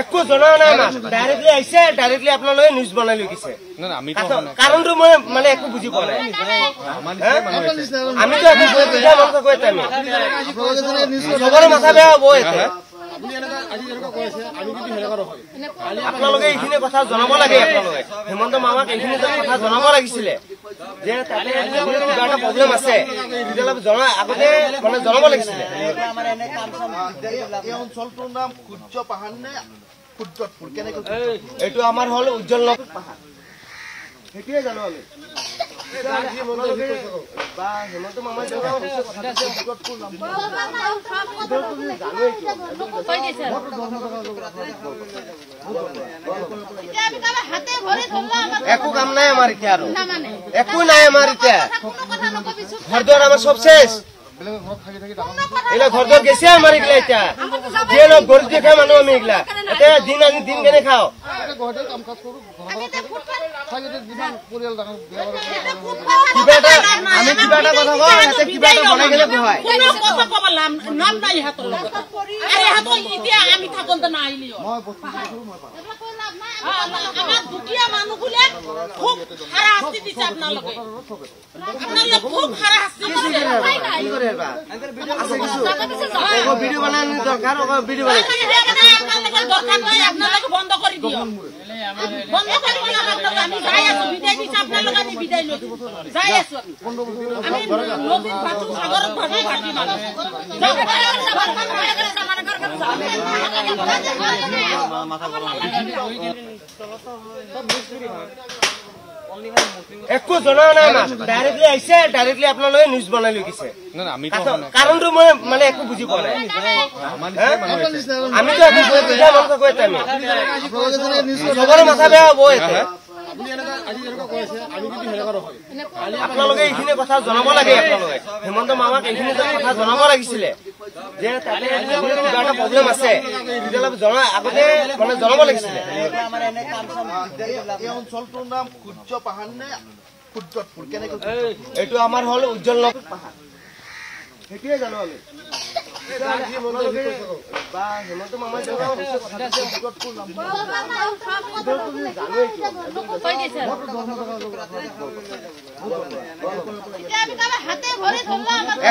একো জনা নাই না ডাইৰেক্টলি আইছে ডাইৰেক্টলি আপোনালোকে নিউজ বনাই লৈ গৈছে না আমি তো কাৰণটো মই মানে একো বুজি পোৱা নাই আমি তো একো বুজা মনটো কৈ তামি সবৰে মাথা বেয়া হ'ব এতে আপোনালোকে এইখিনি কথা জনাব লাগে আপোনালোকে হেমন্ত মামাক এইখিনি কথা জনাব লাগিছিলে যে তাতে কিবা এটা প্ৰব্লেম আছে তেতিয়াহ'লে জনা আগতে মানে জনাব লাগিছিলে আমাৰ এনে কাম চাম এই অঞ্চলটোৰ নাম সূৰ্য পাহাৰ নে সূৰ্যপুৰ কেনেকৈ এইটো আমাৰ হল উজ্জ্বল নগৰ পাহাৰ সেইটোৱে জানো আমি বা হেমন্ত মামা একো কাম নাই আমাৰ এতিয়া আৰু একো নাই আমাৰ এতিয়া ঘৰ দুৱাৰ আমাৰ চব শেষ এগুলা ঘর দর গেছে আমার এগুলা এটা যে লোক গরিব দেখে মানুষ আমি এগুলা এটা দিন আনি দিন কেনে খাও আমি কিবা এটা কথা কওঁ এতে কিবা এটা বনাই গেলে হয় নাম নাই হাতৰ লগত আরে হাত ইতিয়া আমি থাকন তো না আইলিও আমার দুটিয়া মানুষগুলো খুব হারাহাস্তি দিছে আপনালকে আপনারা খুব হারাহাস্তি দিছে কি করে বা আছে কিছু ও ভিডিও বানানো দরকার ও ভিডিও বানাই দরকার নাই আপনারা বন্ধ করে দিও বন্ধ করে দিও আপনারা আমি যাই আছো বিদায় দিছি আপনারা আমি বিদায় লই যাই আছো আমি নদীর বাচু সাগর ভাষা ঘাটি মানুষ মাথা গরম একো জনা নাই না ডাইরেক্টলি আইছে ডাইরেক্টলি আপোনালোকে নিউজ বনাই লৈ গৈছে না আমি তো কাৰণটো মই মানে একো বুজি পোৱা নাই আমি তো একো বুজা মনটো কৈ তামি সবৰে মাথা বেয়া হ'ব এতে আপোনালোকে এইখিনি কথা জনাব লাগে আপোনালোকে হেমন্ত মামাক এইখিনি কথা জনাব লাগিছিলে যে তাতে কিবা এটা প্ৰব্লেম আছে তেতিয়াহ'লে জনা আগতে মানে জনাব লাগিছিলে আমাৰ এনে কাম চাম এই অঞ্চলটোৰ নাম সূৰ্য পাহাৰ নে সূৰ্যপুৰ কেনেকৈ এইটো আমাৰ হল উজ্জ্বল নগৰ পাহাৰ সেইটোৱে জানো আমি বা হেমন্ত মামাই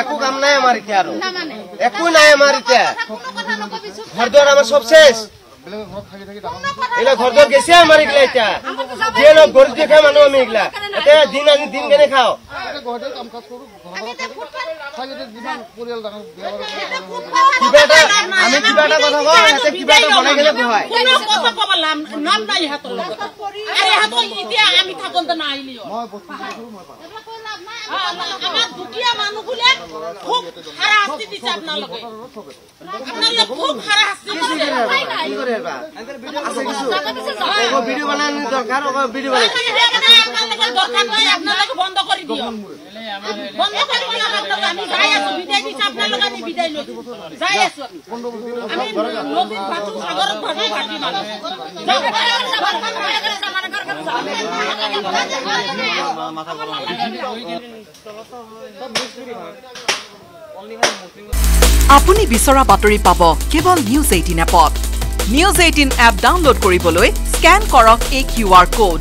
একো কাম নাই আমাৰ এতিয়া আৰু একো নাই আমাৰ এতিয়া ঘৰ দুৱাৰ আমাৰ চব শেষ এগুলা ঘর দর গেছে আমার এগুলা এটা যে লোক গরিব দেখে মানুষ আমি এগুলা এটা দিন আনি দিন কেনে খাও কিবা এটা আমি কিবা এটা কথা কওঁ এতে কিবা এটা বনাই গেলে হয় নাম নাই হাতৰ লগত আরে হাত ইতিয়া আমি থাকন তো না আইলিও আমার দুটিয়া মানুষগুলো খুব হারাহাস্তি দিছে আপনালকে আপনারা খুব হারাহাস্তি দিছে কি করে বা আছে কিছু ও ভিডিও বানানো দরকার ও ভিডিও বানাই দরকার নাই আপনারা বন্ধ করে দিও বন্ধ করে দিও আপনারা আমি যাই আছো বিদায় দিছি আপনারা আমি বিদায় লই যাই আছো আমি নদীর বাচু সাগর ভাষা ঘাটি মানুষ মাথা গরম আপুনি বিচৰা বাতৰি পাব কেৱল নিউজ 18 এপত নিউজ 18 এপ ডাউনলোড কৰিবলৈ স্ক্যান কৰক এই QR কোড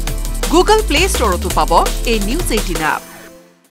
গুগল প্লে ষ্টৰতো পাব এই নিউজ 18 এপ